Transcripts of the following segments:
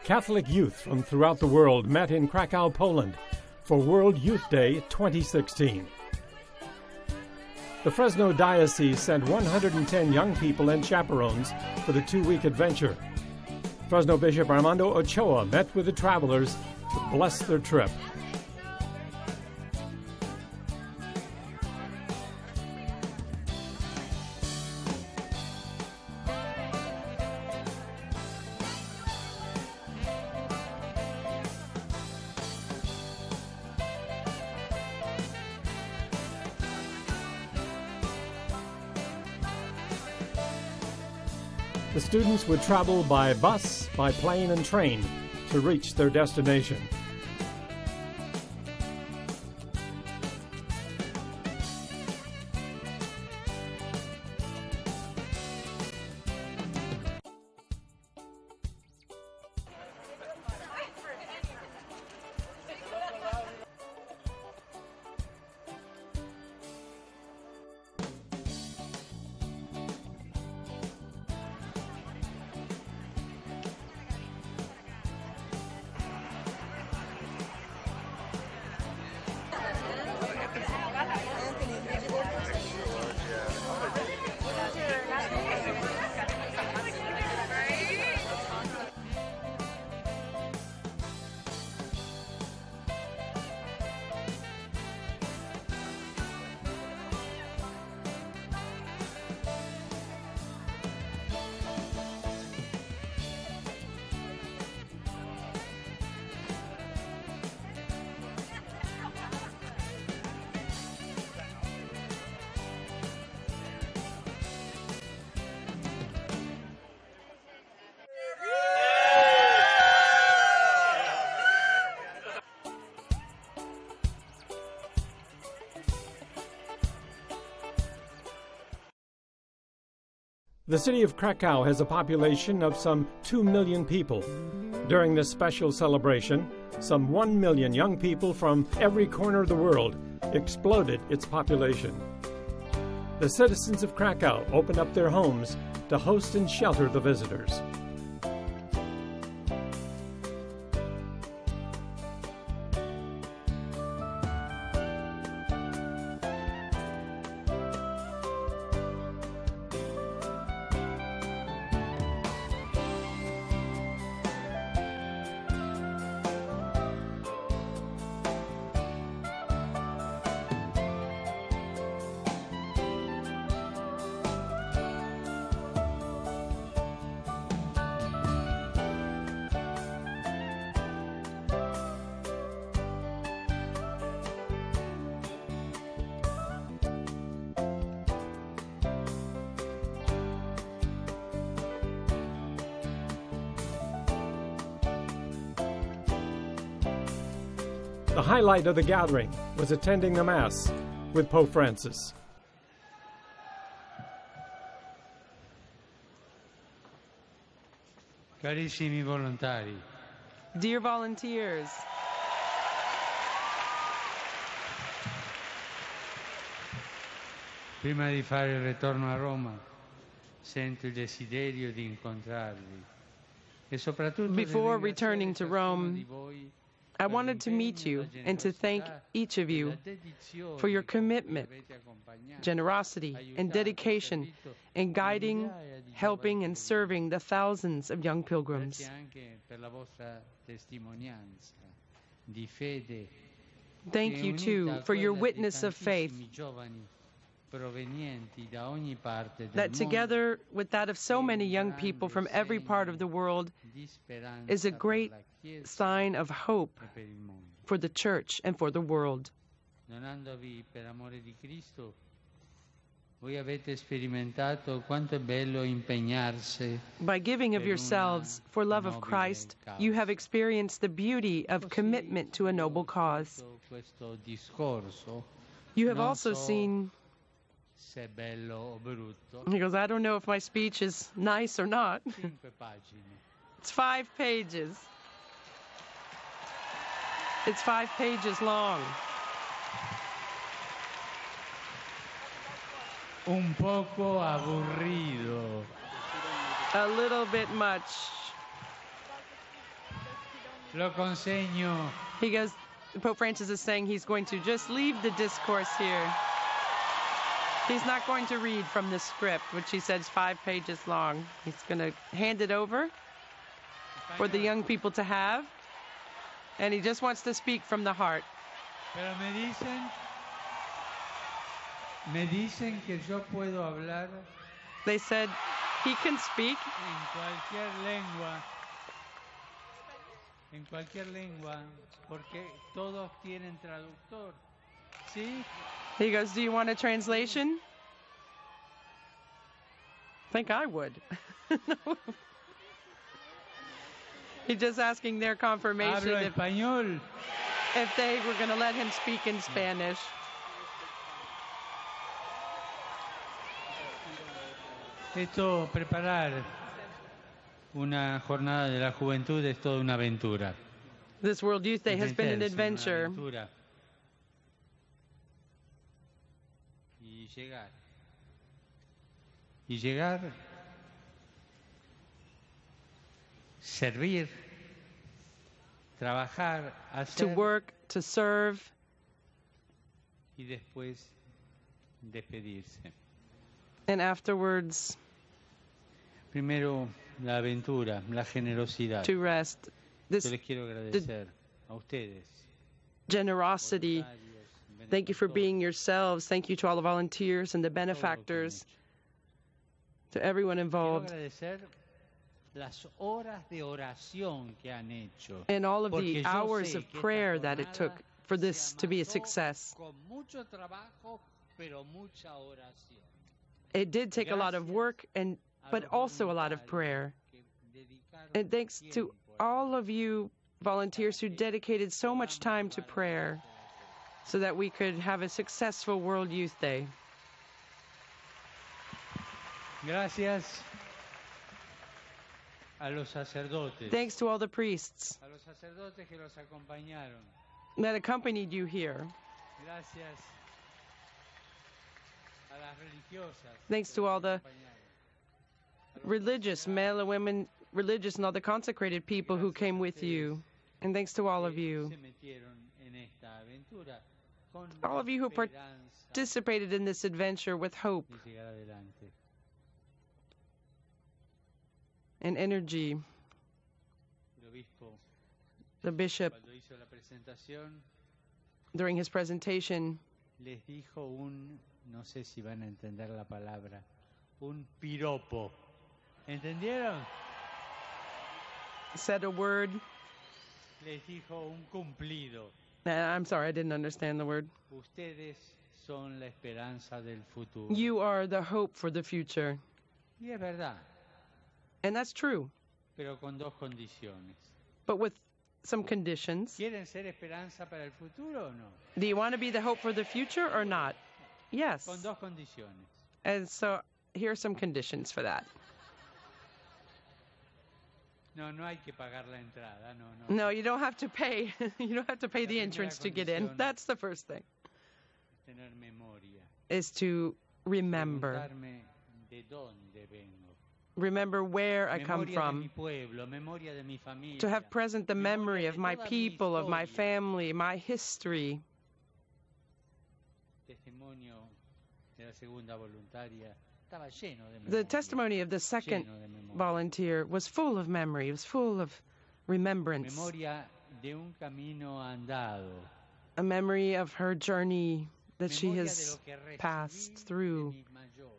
Catholic youth from throughout the world met in Krakow, Poland for World Youth Day 2016. The Fresno Diocese sent 110 young people and chaperons for the two-week adventure. Fresno Bishop Armando Ochoa met with the travelers to bless their trip. The students would travel by bus, by plane, and train to reach their destination. The city of Krakow has a population of some 2 million people. During this special celebration, some 1 million young people from every corner of the world exploded its population. The citizens of Krakow opened up their homes to host and shelter the visitors. The highlight of the gathering was attending the Mass with Pope Francis. Carissimi volontari. Dear volunteers, prima di fare il ritorno a Roma, sento il desiderio di incontrarvi e soprattutto before returning to Rome, I wanted to meet you and to thank each of you for your commitment, generosity, and dedication in guiding, helping, and serving the thousands of young pilgrims. Thank you, too, for your witness of faith that, together with that of so many young people from every part of the world, is a great sign of hope for the Church and for the world. By giving of yourselves for love of Christ, you have experienced the beauty of commitment to a noble cause. You have also seen... He goes, I don't know if my speech is nice or not. It's 5 pages. It's 5 pages long. Un poco aburrido. A little bit much. Lo consegno. He goes, Pope Francis is saying he's going to just leave the discourse here. He's not going to read from the script, which he said is 5 pages long. He's going to hand it over for the young people to have, and he just wants to speak from the heart. Pero me dicen que yo puedo hablar They said he can speak en cualquier lengua, porque todos tienen traductor. ¿Sí? He goes, do you want a translation? I think I would. He's just asking their confirmation Hablo español. if they were going to let him speak in Spanish. Esto, preparar una jornada de la juventud es toda una aventura. This World Youth Day has been an Meterse en una adventure. aventura. Y llegar, servir, trabajar, To hacer work, to serve, y después despedirse. and afterwards Primero la aventura, la generosidad. to rest. This Yo les quiero agradecer a ustedes. generosity. voluntarios, Thank you for benefactores, being yourselves. Thank you to all the volunteers and the todo lo que han benefactors, hecho. to everyone Quiero involved, agradecer las horas de oración que han hecho. and all of Porque the yo hours sé of que esta prayer that it took jornada for se this to be a amasó success. con mucho trabajo, pero mucha oración. It did take a lot of work, but also a lot of prayer. And thanks to all of you volunteers who dedicated so much time to prayer so that we could have a successful World Youth Day. Gracias a los sacerdotes, Thanks to all the priests a los sacerdotes que los acompañaron. that accompanied you here. Gracias a las religiosas. Thanks que to los all the acompañaron. religious, male and women, religious and all the consecrated people who came with you. And thanks to all of you. Se metieron en esta aventura con All of you who esperanza participated in this adventure with hope de llegar adelante. and energy. El obispo, The bishop, cuando hizo la presentación, during his presentation, les dijo no sé si van a entender la palabra, un piropo. ¿Entendieron? said a word. Les dijo un cumplido. I'm sorry, I didn't understand the word. Ustedes son la esperanza del futuro. You are the hope for the future. Y es verdad, And that's true, pero con dos condiciones. but with some conditions. ¿Quieren ser esperanza para el futuro o no? Do you want to be the hope for the future or not? Yes. Con dos condiciones. And so here are some conditions for that. No, no hay que pagar la entrada, no. No, you don't have to pay. You don't have to pay the entrance to get in. That's the first thing, Tener memoria. is to remember. Preguntarme de dónde vengo. Remember where I come Memoria de from. mi pueblo, memoria de mi familia. To have present the memory of my Memoria de toda mi people, of my historia. family, my history. Testimonio de la segunda voluntaria estaba lleno de memoria. The testimony of the second Lleno de memoria. volunteer was full of memory. It was full of remembrance. Memoria de un camino andado. A memory of her journey that she Memoria de has lo que recibí passed de through. mis mayores.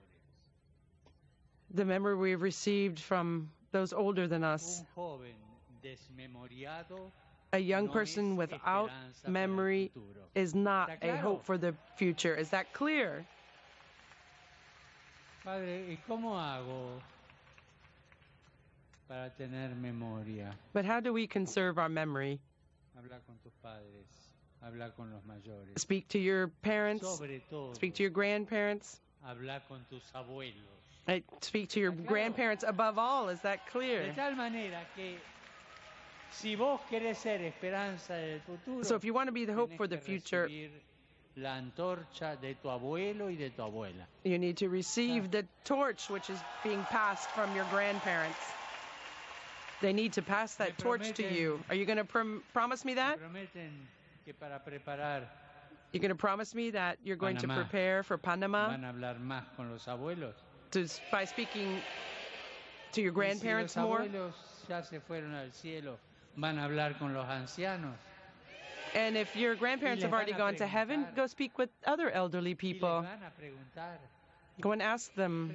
The memory we've received from those older than us. Un joven desmemoriado A young no person es without esperanza para el memory futuro. is not ¿Está a claro? hope for the future. Is that clear? Padre, ¿y cómo hago para tener memoria? But how do we conserve our memory? Habla con tus padres, habla con los mayores. Speak to your parents, Sobre todo, speak to your grandparents, habla con tus abuelos. speak to your Está claro? grandparents above all. Is that De clear? tal manera que si vos querés ser esperanza del futuro, So if you want to be the hope tenés for the que future, recibir la antorcha de tu abuelo y de tu abuela. you need to receive the torch which is being passed from your grandparents. They need to pass that torch to you. Are you going to promise me that? You're going to promise me that you're going to prepare for Panama by speaking to your grandparents more? And if your grandparents have already gone to heaven, go speak with other elderly people. Go and ask them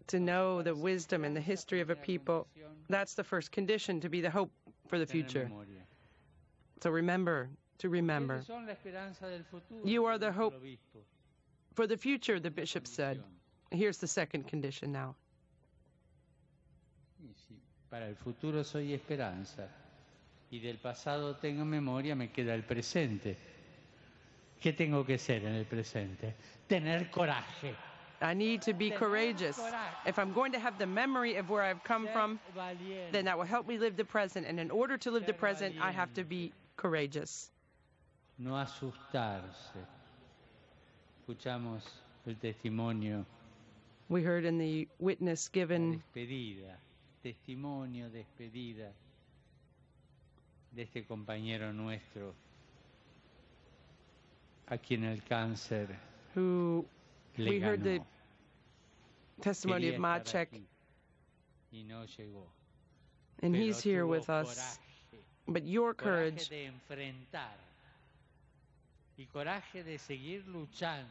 to know the wisdom and the history of a people. That's the first condition to be the hope for the future. So remember, to remember. You are the hope for the future, the bishop said. Here's the second condition now. Para el futuro soy esperanza, y del pasado tengo memoria, me queda el presente. ¿Qué tengo que ser en el presente? Tener coraje. I need to be courageous. If I'm going to have the memory of where I've come from, then that will help me live the present. And in order to live the present, I have to be courageous. No asustarse. Escuchamos el testimonio. We heard in the witness given testimonio, despedida de este compañero nuestro a quien el cáncer who we heard the testimony of Maciek, and he's here with us. But your courage y coraje de seguir luchando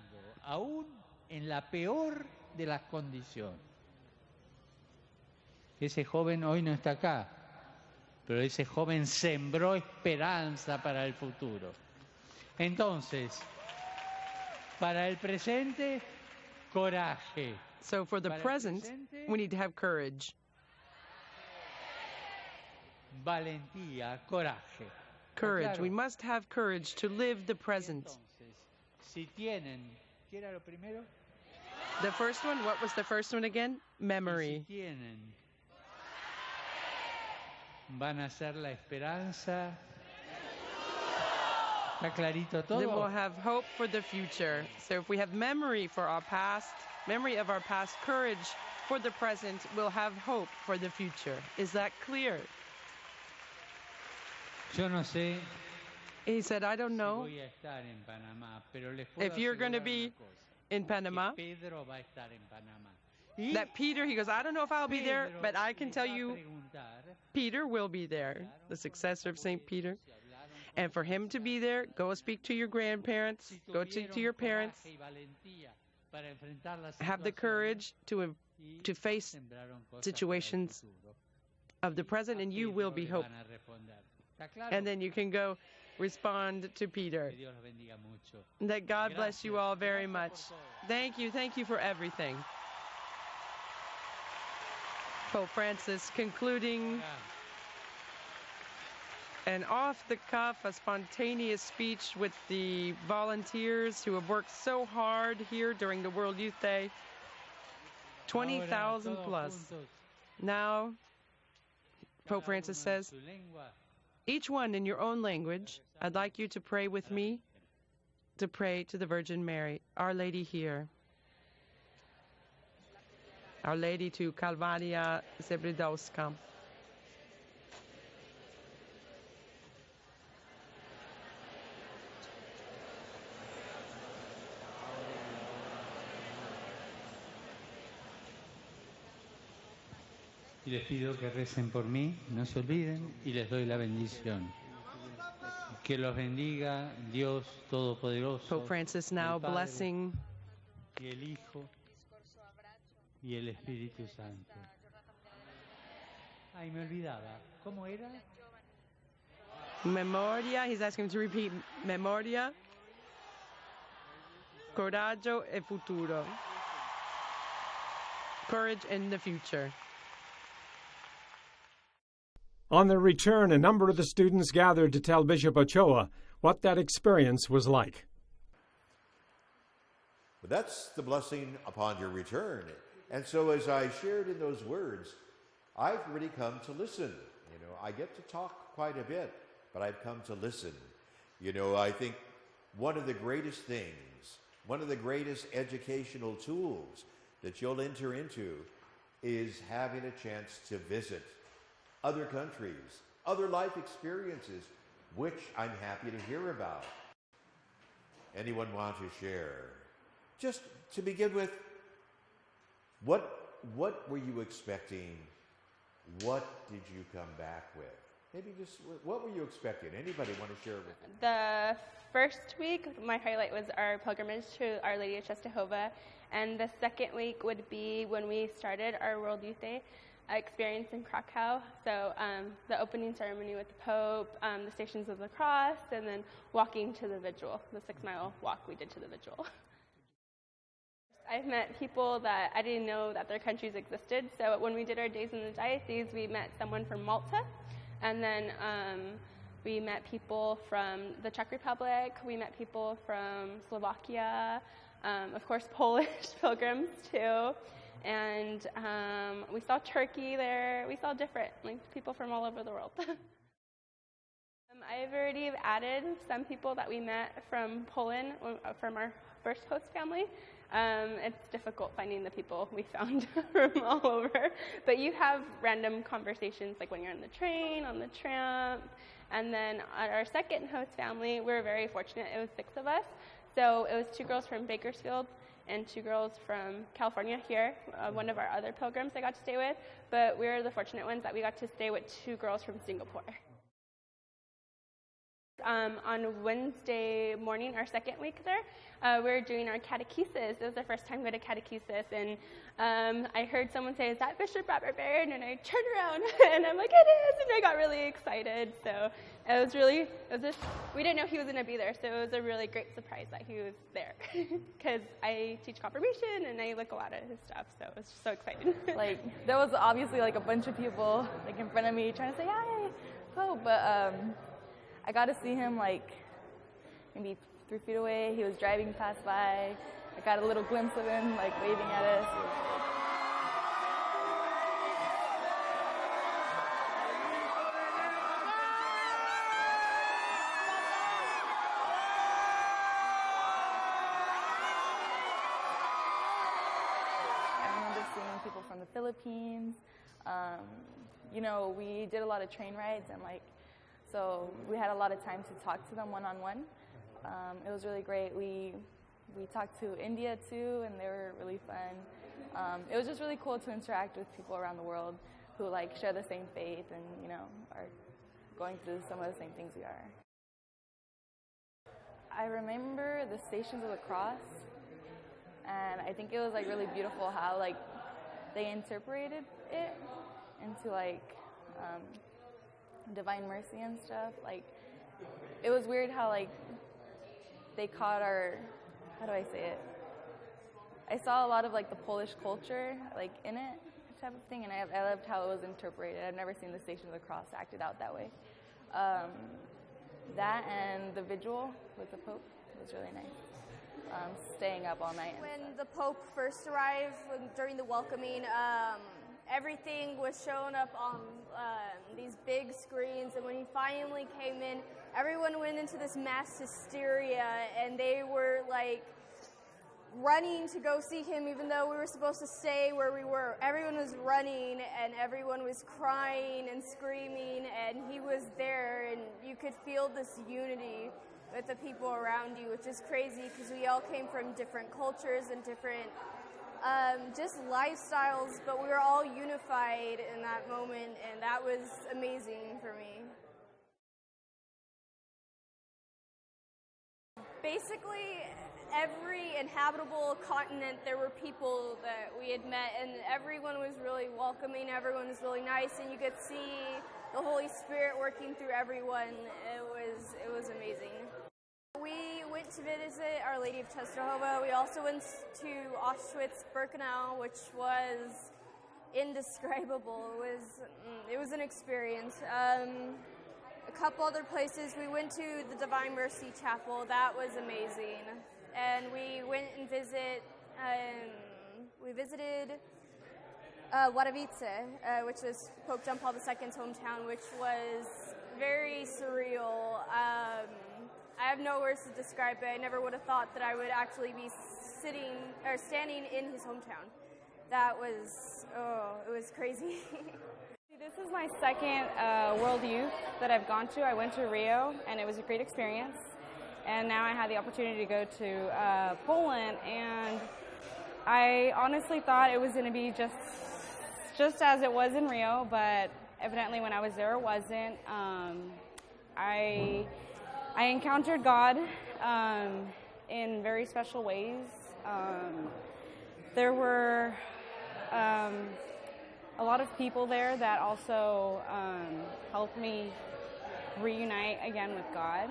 aún en la peor de las condiciones. Ese joven hoy no está acá, pero ese joven sembró esperanza para el futuro. Entonces, para el presente, coraje. So for the present, we need to have courage. Valentía, coraje. Courage. We must have courage to live the present. Entonces, si tienen, ¿qué era lo primero? The first one, what was the first one again? Memory. Si tienen, van a ser la esperanza. ¿Está clarito todo? Then we'll have hope for the future. So if we have memory for our past, memory of our past, courage for the present, we'll have hope for the future. Is that clear? Yo no sé. He said, I don't know si voy a estar en Panamá, pero les puedo if you're going to be in Panama. Pedro va a estar en Panamá. That Peter, he goes, I don't know if I'll be there, but I can tell you Peter will be there, the successor of St. Peter. And for him to be there, go speak to your grandparents, go to your parents, have the courage to face situations of the present, and you will be hope. And then you can go respond to Peter. That God bless you all very much. Thank you for everything. Pope Francis concluding an off-the-cuff, a spontaneous speech with the volunteers who have worked so hard here during the World Youth Day. 20,000 plus. Now, Pope Francis says, each one in your own language, I'd like you to pray with me, to pray to the Virgin Mary, Our Lady here. Our Lady to Kalwaria Zebrzydowska. Y les pido que recen por mí, no se olviden, y les doy la bendición. Que los bendiga Dios Todopoderoso. Pope Francis now blessing y el Hijo y el Espíritu Santo. Ay, me olvidaba. ¿Cómo era? Memoria. He's asking him to repeat. Memoria. Coraggio e futuro. Courage in the future. On their return, a number of the students gathered to tell Bishop Ochoa what that experience was like. But that's the blessing upon your return. And so as I shared in those words, I've really come to listen. You know, I get to talk quite a bit, but I've come to listen. You know, I think one of the greatest things, one of the greatest educational tools that you'll enter into is having a chance to visit other countries, other life experiences, which I'm happy to hear about. Anyone want to share? Just to begin with, what were you expecting? What did you come back with? Maybe just, what were you expecting? Anybody want to share with me? The first week, my highlight was our pilgrimage to Our Lady of Czestochowa, and the second week would be when we started our World Youth Day experience in Krakow. So the opening ceremony with the Pope, the Stations of the Cross, and then walking to the Vigil, the 6-mile walk we did to the Vigil. I've met people that I didn't know that their countries existed. So when we did our days in the diocese, we met someone from Malta, and then we met people from the Czech Republic, we met people from Slovakia, of course Polish pilgrims too, and we saw Turkey there. We saw different, like, people from all over the world. I've already added some people that we met from Poland, from our first host family. It's difficult finding the people we found from all over, but you have random conversations, like when you're on the train, on the tram. And then at our second host family, we were very fortunate. It was 6 of us. So it was 2 girls from Bakersfield and 2 girls from California here, one of our other pilgrims I got to stay with. But we were the fortunate ones that we got to stay with 2 girls from Singapore. On Wednesday morning, our second week there, we were doing our catechesis. It was our first time going to catechesis, and I heard someone say, "Is that Bishop Robert Barron?" And I turned around, and I'm like, "It is!" And I got really excited. So we didn't know he was going to be there, so it was a really great surprise that he was there, because I teach confirmation, and I look a lot at his stuff, so it was just so exciting. Like, there was obviously like a bunch of people like in front of me trying to say, "Hi, Pope," but I got to see him like maybe 3 feet away. He was driving past by. I got a little glimpse of him like waving at us. It was I remember seeing people from the Philippines. You know, we did a lot of train rides, and like, so we had a lot of time to talk to them one-on-one. It was really great. We talked to India too, and they were really fun. It was just really cool to interact with people around the world who like share the same faith and, you know, are going through some of the same things we are. I remember the Stations of the Cross, and I think it was like really beautiful how like they interpreted it into like divine mercy and stuff. Like, it was weird how like they caught our, how do I say it? I saw a lot of like the Polish culture like in it type of thing, and I loved how it was interpreted. I've never seen the Station of the Cross acted out that way. That and the vigil with the Pope was really nice. Staying up all night. When the Pope first arrived, during the welcoming, everything was shown up on these big screens, and when he finally came in, everyone went into this mass hysteria, and they were like running to go see him, even though we were supposed to stay where we were. Everyone was running, and everyone was crying and screaming, and he was there, and you could feel this unity with the people around you, which is crazy because we all came from different cultures and different just lifestyles, but we were all unified in that moment, and that was amazing for me. Basically, every inhabitable continent, there were people that we had met, and everyone was really welcoming, everyone was really nice, and you could see the Holy Spirit working through everyone. It was amazing. We went to visit Our Lady of Czestochowa. We also went to Auschwitz-Birkenau, which was indescribable. It was an experience. A couple other places. We went to the Divine Mercy Chapel. That was amazing. And we went and visited Wadowice, which was Pope John Paul II's hometown, which was very surreal. I have no words to describe it. I never would have thought that I would actually be standing in his hometown. that was, it was crazy. This is my second World Youth that I've gone to. I went to Rio, and it was a great experience. And now I had the opportunity to go to Poland, and I honestly thought it was going to be just as it was in Rio, but evidently when I was there, it wasn't. I encountered God in very special ways. There were a lot of people there that also helped me reunite again with God.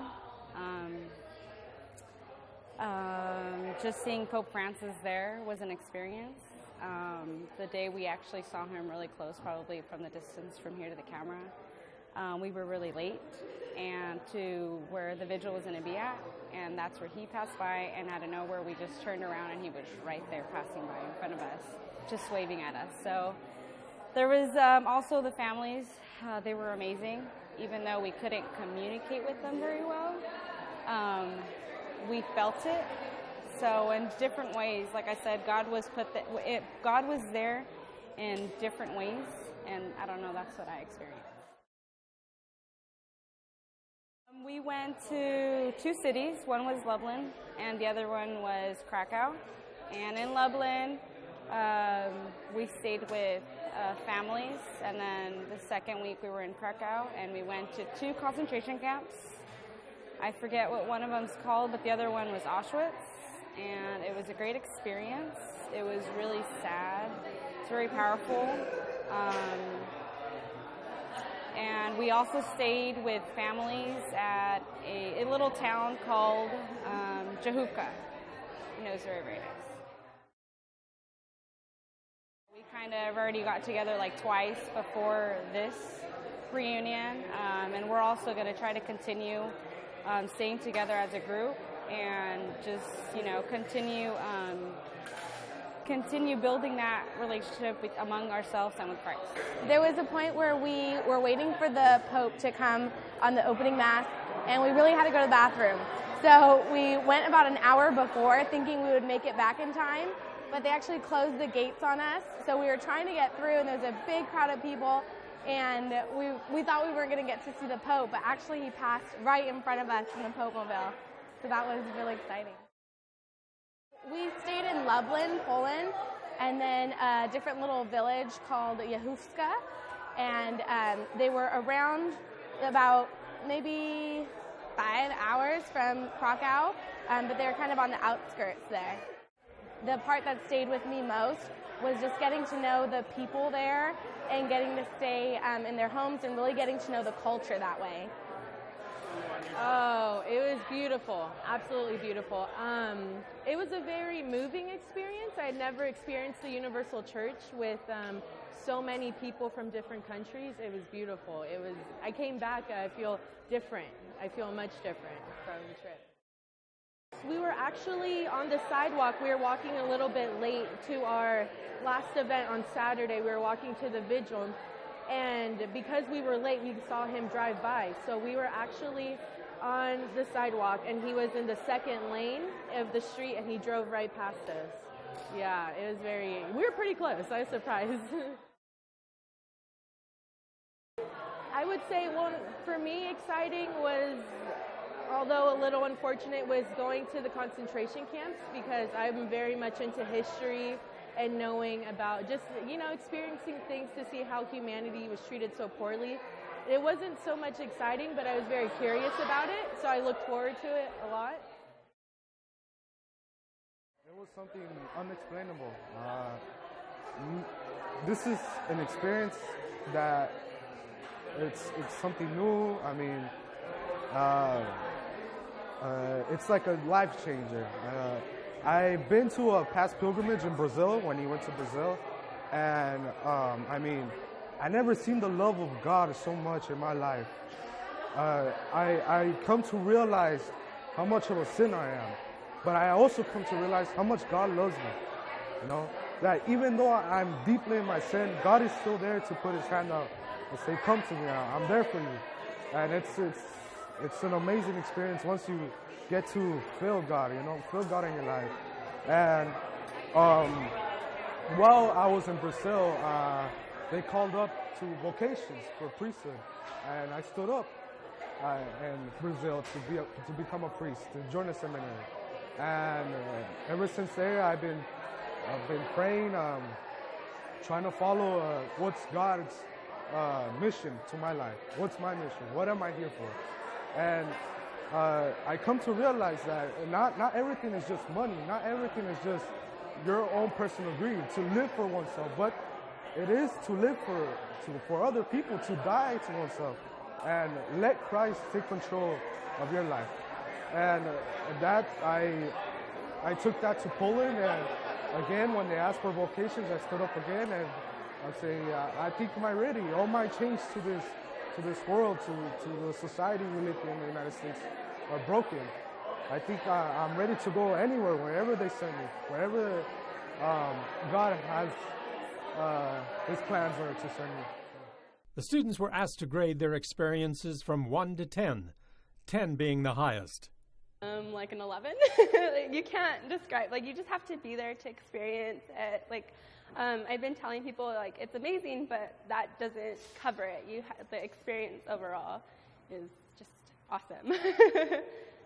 Just seeing Pope Francis there was an experience. The day we actually saw him really close, probably from the distance from here to the camera, we were really late and to where the vigil was going to be at, and that's where he passed by, and out of nowhere we just turned around and he was right there passing by in front of us, just waving at us. So there was also the families. They were amazing, even though we couldn't communicate with them very well. We felt it. So in different ways, like I said, God was there in different ways, and I don't know, that's what I experienced. We went to 2 cities. One was Lublin, and the other one was Krakow. And in Lublin, we stayed with families, and then the second week we were in Krakow, and we went to 2 concentration camps. I forget what one of them's called, but the other one was Auschwitz, and it was a great experience. It was really sad. It's very powerful. And we also stayed with families at a little town called Jahówka. It was very, very nice. We kind of already got together like twice before this reunion, and we're also going to try to continue staying together as a group and just, continue building that relationship among ourselves and with Christ. There was a point where we were waiting for the Pope to come on the opening Mass, and we really had to go to the bathroom. So we went about an hour before, thinking we would make it back in time, but they actually closed the gates on us. So we were trying to get through, and there was a big crowd of people, and we thought we weren't going to get to see the Pope, but actually he passed right in front of us in the Pope-mobile. So that was really exciting. We stayed in Lublin, Poland, and then a different little village called Jahówka, and they were around about maybe 5 hours from Krakow, but they were kind of on the outskirts there. The part that stayed with me most was just getting to know the people there and getting to stay in their homes and really getting to know the culture that way. Oh, it was beautiful. Absolutely beautiful. It was a very moving experience. I had never experienced the Universal Church with so many people from different countries. It was beautiful. I came back, I feel different. I feel much different from the trip. We were actually on the sidewalk. We were walking a little bit late to our last event on Saturday. We were walking to the vigil, and because we were late, we saw him drive by. So we were actually on the sidewalk, and he was in the second lane of the street, and he drove right past us. Yeah, it was we were pretty close. I was surprised. I would say, well, for me, exciting was, although a little unfortunate, was going to the concentration camps, because I'm very much into history and knowing about just, experiencing things to see how humanity was treated so poorly. It wasn't so much exciting, but I was very curious about it, so I looked forward to it a lot. It was something unexplainable. This is an experience that it's something new. I mean, it's like a life changer. I've been to a past pilgrimage in Brazil when he went to Brazil, and I never seen the love of God so much in my life. I come to realize how much of a sinner I am, but I also come to realize how much God loves me. That even though I'm deeply in my sin, God is still there to put his hand out and say, come to me, I'm there for you. And it's an amazing experience once you get to feel God, feel God in your life. And While I was in Brazil, they called up to vocations for priesthood, and I stood up in Brazil to become a priest, to join a seminary. And ever since there, I've been praying, trying to follow what's God's mission to my life. What's my mission? What am I here for? And I come to realize that not everything is just money. Not everything is just your own personal greed, to live for oneself, but it is to live for other people, to die to oneself, and let Christ take control of your life. And that I took that to Poland, and again, when they asked for vocations, I stood up again and I say, I think I'm ready. All my change to this world, to the society we live in the United States, are broken. I think I'm ready to go anywhere, wherever they send me, wherever God has His plans are to send me. The students were asked to grade their experiences from 1 to 10, 10 being the highest. Like an 11. You can't describe, you just have to be there to experience it. I've been telling people, it's amazing, but that doesn't cover it. The experience overall is just awesome.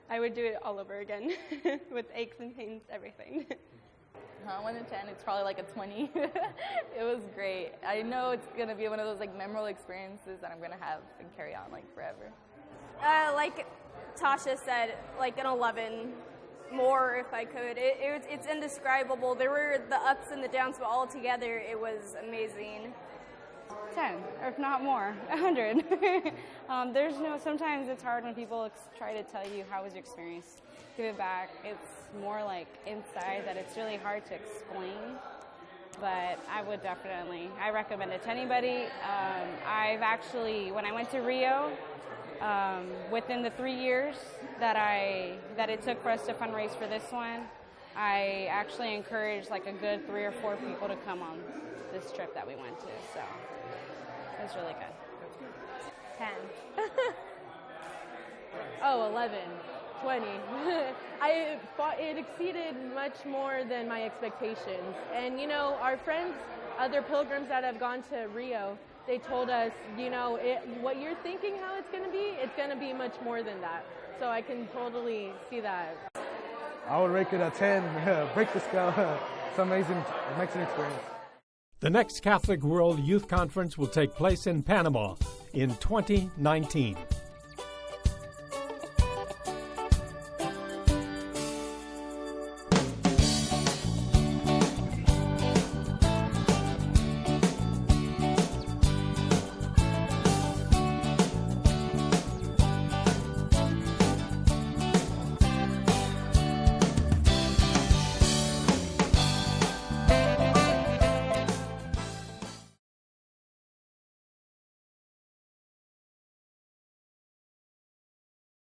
I would do it all over again with aches and pains, everything. 1 to 10, it's probably like a 20. It was great. I know it's going to be one of those memorable experiences that I'm going to have and carry on forever. Like Tasha said, an 11, more if I could. It's indescribable. There were the ups and the downs, but all together it was amazing. 10, or if not more, 100. Sometimes it's hard when people try to tell you how was your experience. Give it back. It's more inside that it's really hard to explain. But I recommend it to anybody. I've actually, when I went to Rio, within the 3 years that it took for us to fundraise for this one, I actually encouraged a good 3 or 4 people to come on this trip that we went to. So it was really good. 10. 11. 20. It exceeded much more than my expectations. And, our friends, other pilgrims that have gone to Rio, they told us, what you're thinking how it's going to be much more than that. So I can totally see that. I would rate it a 10, break the scale. It's amazing experience. The next Catholic World Youth Conference will take place in Panama in 2019.